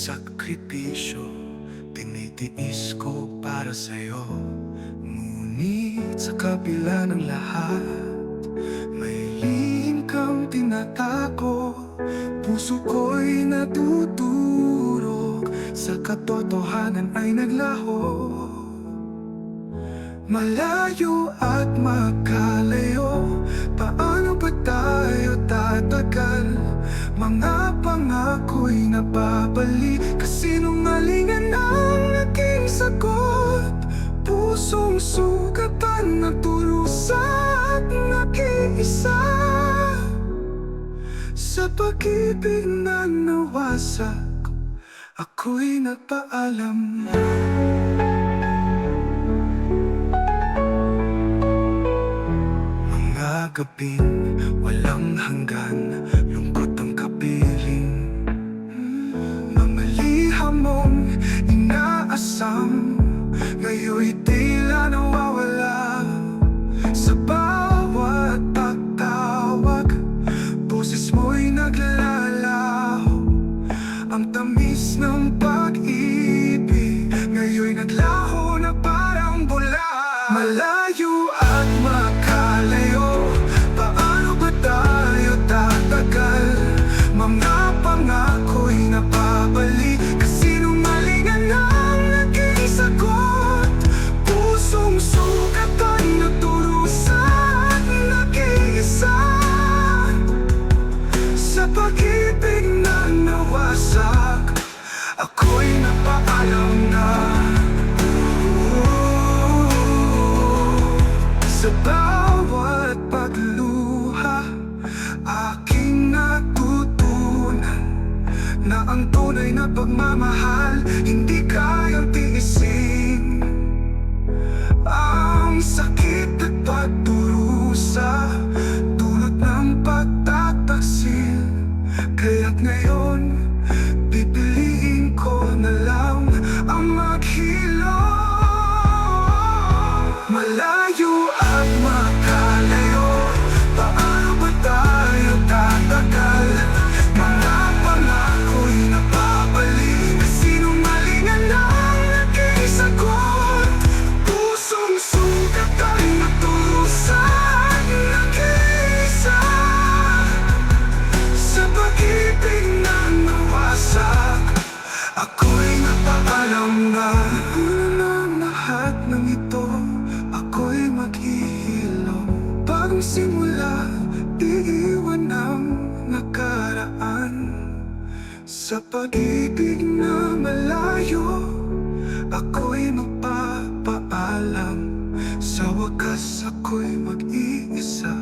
sakripisyo tinitiis ko para sa'yo. Ngunit sa kabila ng lahat, may lihim kang tinatago. Puso ko'y natutulog, sa katotohanan ay naglaho. Malayo at magkalayo, paano ba tayo tatagal? Mga pangako'y napabalik, kasinungalingan ang aking sagot. Pusong sugatan na turusa at nakiisa, sa pag-ibig na nawasak, ako'y nagpaalam. Gabing walang hanggan, lungkot ang kapiling. Mga liham mong inaasam, ngayon'y tila nawawala. Sa bawat pagtawag, boses mo'y naglalaho. Ang tamis ng pag-ibig, ngayon'y naglaho na parang bula. Malayo at makalayo, paano ba tayo tatagal? Mga pangako'y napabalik, kasinungalingan ang aking sagot. Pusong sugatan na turusa at nakiisa, sa pag-ibig na nawasak, ako'y napaalam na. Sa bawat pagluha, aking natutunan na ang tunay na pagmamahal hindi kayang tiisin. Ang sakit at pagdurusa, dulot ng pagtataksil. Kaya't ngayon, pipiliin ko na lang ang maghilom. Malayo at makalayo, paano ba tayo tatagal? Mga pangako'y napabalik, kasinungalingan ang aking sagot. Pusong sugatan na turusa at nakiisa, sa pag-ibig na nawasak, ako'y napaalam na. Ang lahat ng ito, ako'y maghihilom. Bagong simula, iiwan ang nakaraan. Sa pag-ibig na malayo, ako'y magpapaalam. Sa wakas ako'y mag-iisa.